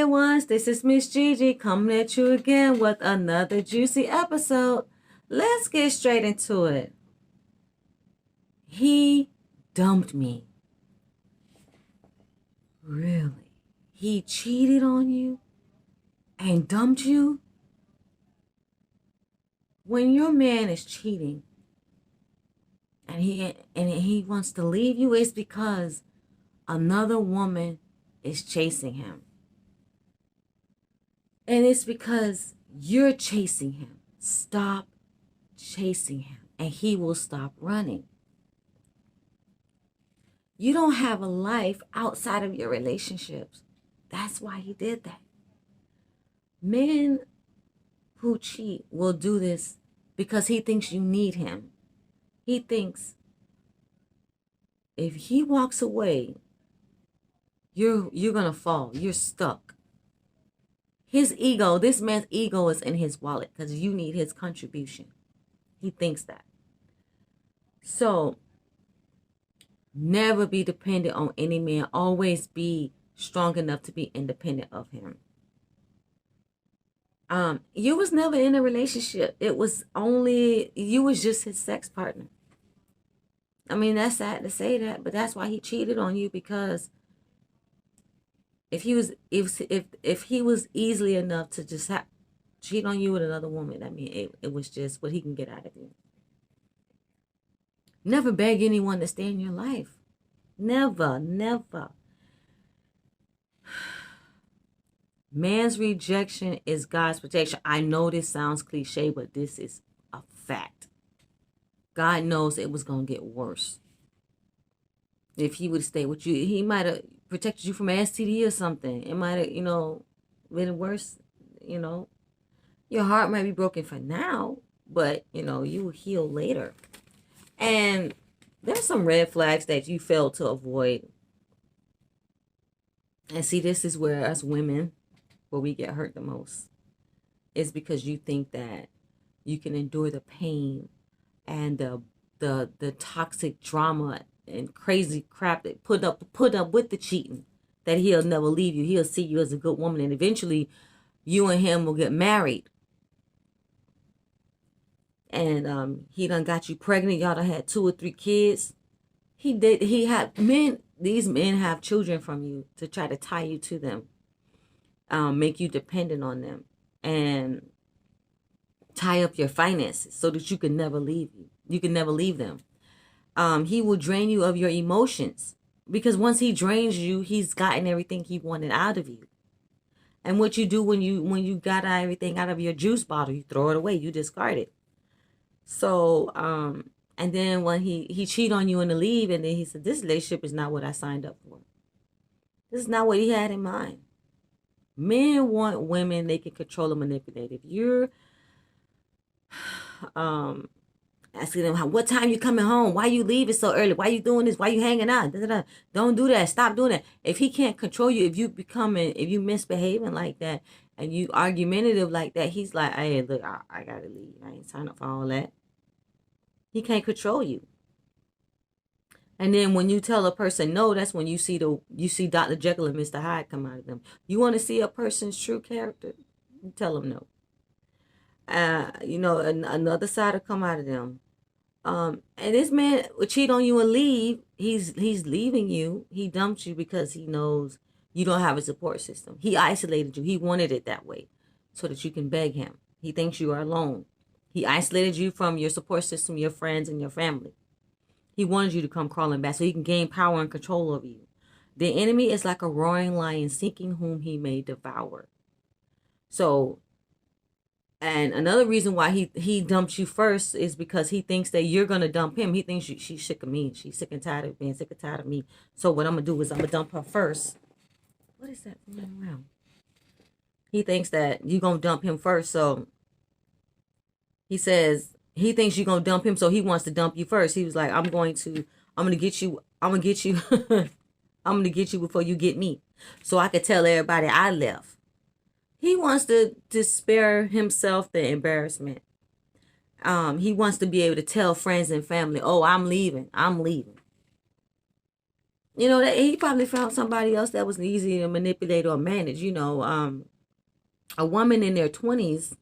ones, this is Miss Gigi coming at you again with another juicy episode. Let's get straight into it. He dumped me. Really? He cheated on you and dumped you? When your man is cheating and he wants to leave you, it's because another woman is chasing him. And it's because you're chasing him. Stop chasing him and he will stop running. You don't have a life outside of your relationships. That's why he did that. Men who cheat will do this because he thinks you need him. He thinks if he walks away, you're going to fall. You're stuck. His ego, this man's ego is in his wallet because you need his contribution. He thinks that. So, never be dependent on any man. Always be strong enough to be independent of him. You was never in a relationship. It was only, you was just his sex partner. I mean, that's sad to say that, but that's why he cheated on you, because if he was easily enough to just cheat on you with another woman, I mean, it was just what he can get out of you. Never beg anyone to stay in your life. Never, never. Man's rejection is God's protection. I know this sounds cliche, but this is a fact. God knows it was going to get worse. If he would stay with you, he might have protected you from an STD or something. It might have, been worse. Your heart might be broken for now, but, you will heal later. And there's some red flags that you failed to avoid. And see, this is where us women, where we get hurt the most, is because you think that you can endure the pain and the toxic drama and crazy crap that put up with the cheating, that he'll never leave you. He'll see you as a good woman, and eventually you and him will get married. And he done got you pregnant. Y'all done had 2 or 3 kids. These men have children from you to try to tie you to them, make you dependent on them, and tie up your finances so that you can never leave you. You can never leave them. He will drain you of your emotions, because once he drains you, he's gotten everything he wanted out of you. And what you do when you got everything out of your juice bottle, you throw it away, you discard it. So, and then when he cheat on you and to leave, and then he said, this relationship is not what I signed up for. This is not what he had in mind. Men want women they can control and manipulate. If you're asking them, what time you coming home? Why you leaving so early? Why you doing this? Why you hanging out? Don't do that. Stop doing that. If he can't control you, if you misbehaving like that, and you argumentative like that, he's like, hey, look, I gotta leave. I ain't signed up for all that. He can't control you. And then when you tell a person no, that's when you see Dr. Jekyll and Mr. Hyde come out of them. You want to see a person's true character? You tell them no. Another side will come out of them. And this man will cheat on you and leave. He's leaving you. He dumped you because he knows you don't have a support system. He isolated you. He wanted it that way so that you can beg him. He thinks you are alone. He isolated you from your support system, your friends, and your family. He wanted you to come crawling back so he can gain power and control over you. The enemy is like a roaring lion seeking whom he may devour. So, and another reason why he dumped you first is because he thinks that you're going to dump him. He thinks she's sick of me. She's sick and tired of being sick and tired of me. So what I'm going to do is I'm going to dump her first. What is that going around? He thinks that you're going to dump him first. So he says he thinks you're going to dump him. So he wants to dump you first. He was like, I'm going to get you. I'm going to get you before you get me. So I could tell everybody I left. He wants to spare himself the embarrassment. He wants to be able to tell friends and family, oh, I'm leaving. You know, that he probably found somebody else that was easy to manipulate or manage. A woman in their 20s,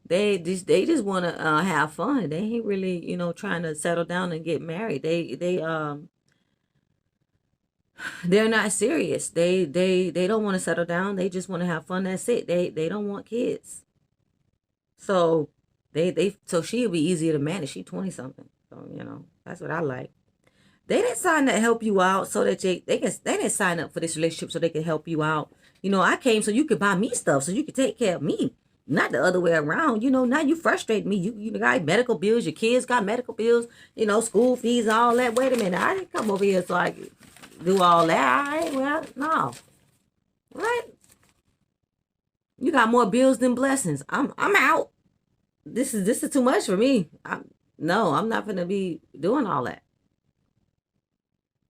they just want to have fun. They ain't really, trying to settle down and get married. They're not serious. They don't want to settle down. They just want to have fun. That's it. They don't want kids. So so she'll be easier to manage. She 20 something. So, that's what I like. They didn't sign to help you out so that they didn't sign up for this relationship so they can help you out. I came so you could buy me stuff, so you could take care of me. Not the other way around. Now you frustrate me. You got medical bills, your kids got medical bills, school fees, all that. Wait a minute. I didn't come over here so I could do all that. All right, well, no. Right? You got more bills than blessings. I'm out. This is too much for me. I'm not gonna be doing all that.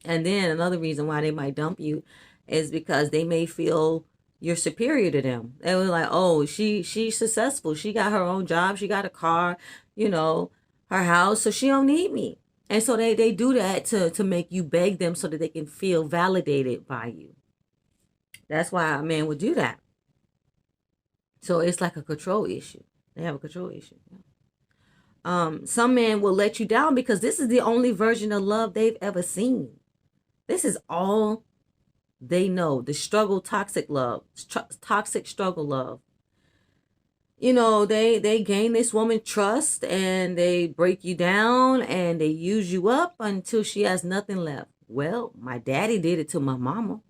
And then another reason why they might dump you is because they may feel you're superior to them. They were like, oh, she's successful. She got her own job. She got a car, her house, so she don't need me. And so they do that to make you beg them so that they can feel validated by you. That's why a man would do that. So it's like a control issue. They have a control issue. Some men will let you down because this is the only version of love they've ever seen. This is all they know. The struggle, toxic love, toxic struggle love. They gain this woman trust and they break you down and they use you up until she has nothing left. Well, my daddy did it to my mama.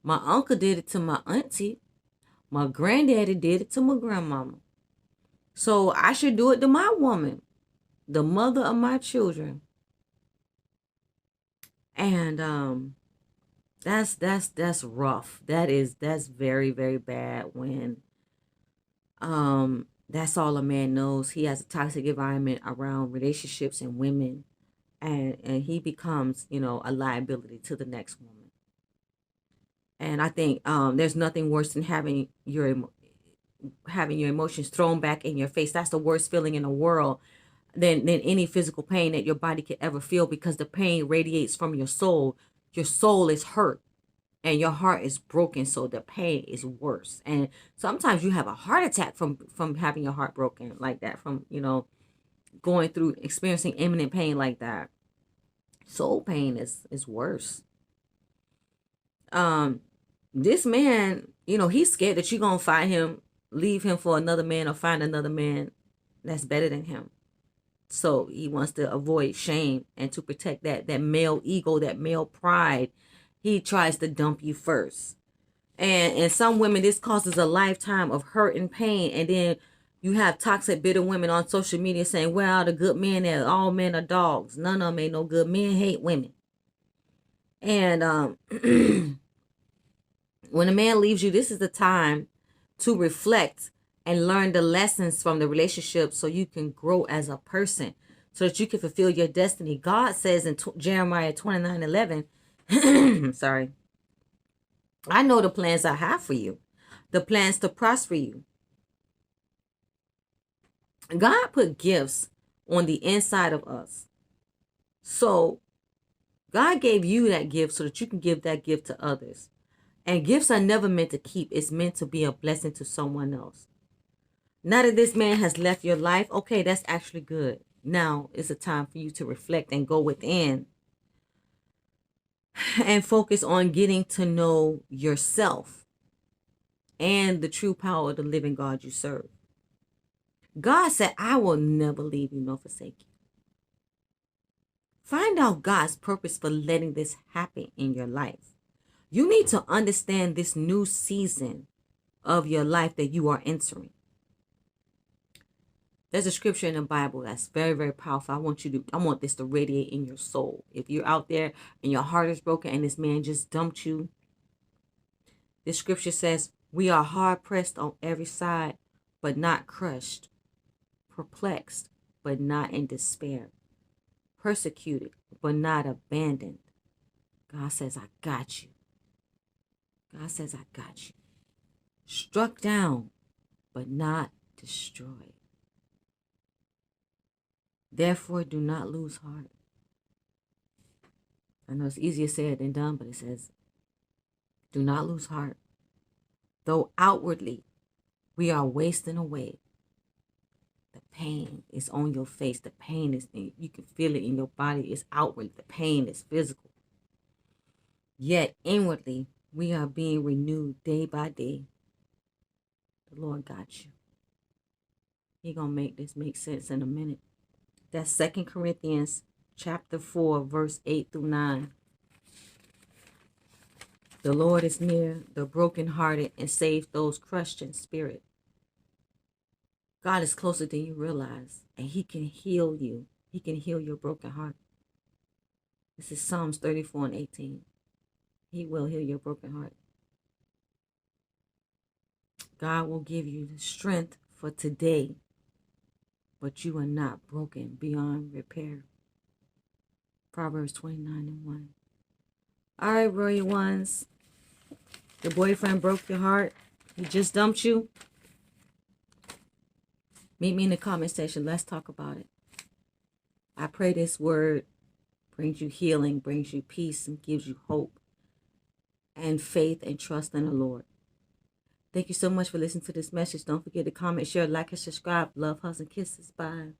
My uncle did it to my auntie. My granddaddy did it to my grandmama. So I should do it to my woman, the mother of my children. And that's rough. That's very, very bad when that's all a man knows. He has a toxic environment around relationships and women, and he becomes, a liability to the next woman. And I think there's nothing worse than having your emotions thrown back in your face. That's the worst feeling in the world than any physical pain that your body could ever feel, because the pain radiates from your soul. Your soul is hurt and your heart is broken, so the pain is worse. And sometimes you have a heart attack from having your heart broken like that, from going through experiencing imminent pain like that. Soul pain is worse. This man, he's scared that you're gonna find him, leave him for another man, or find another man that's better than him. So he wants to avoid shame, and to protect that male ego, that male pride, he tries to dump you first. And some women, this causes a lifetime of hurt and pain. And then you have toxic, bitter women on social media saying, well, the good men, all men are dogs. None of them ain't no good. Men hate women. And when a man leaves you, this is the time to reflect and learn the lessons from the relationship so you can grow as a person, so that you can fulfill your destiny. God says in Jeremiah 29:11, sorry, I know the plans I have for you, the plans to prosper you. God put gifts on the inside of us. So God gave you that gift so that you can give that gift to others. And gifts are never meant to keep. It's meant to be a blessing to someone else. Now that this man has left your life, okay, that's actually good. Now it's a time for you to reflect and go within and focus on getting to know yourself and the true power of the living God you serve. God said, I will never leave you nor forsake you. Find out God's purpose for letting this happen in your life. You need to understand this new season of your life that you are entering. There's a scripture in the Bible that's very, very powerful. I want this to radiate in your soul. If you're out there and your heart is broken and this man just dumped you, this scripture says, we are hard pressed on every side, but not crushed, perplexed, but not in despair, persecuted, but not abandoned. God says, I got you. God says, I got you. Struck down, but not destroyed. Therefore, do not lose heart. I know it's easier said than done, but it says, do not lose heart. Though outwardly we are wasting away, the pain is on your face. The pain is, you can feel it in your body. It's outward. The pain is physical. Yet inwardly, we are being renewed day by day. The Lord got you. He gonna make this make sense in a minute. That's 2 Corinthians chapter 4, verse 8 through 9. The Lord is near the brokenhearted and saves those crushed in spirit. God is closer than you realize, and he can heal you. He can heal your broken heart. This is Psalms 34 and 18. He will heal your broken heart. God will give you the strength for today, but you are not broken beyond repair. Proverbs 29 and 1. All right, Royal Ones. Your boyfriend broke your heart. He just dumped you. Meet me in the comment section. Let's talk about it. I pray this word brings you healing, brings you peace, and gives you hope and faith and trust in the Lord. Thank you so much for listening to this message. Don't forget to comment, share, like, and subscribe. Love, hugs, and kisses. Bye.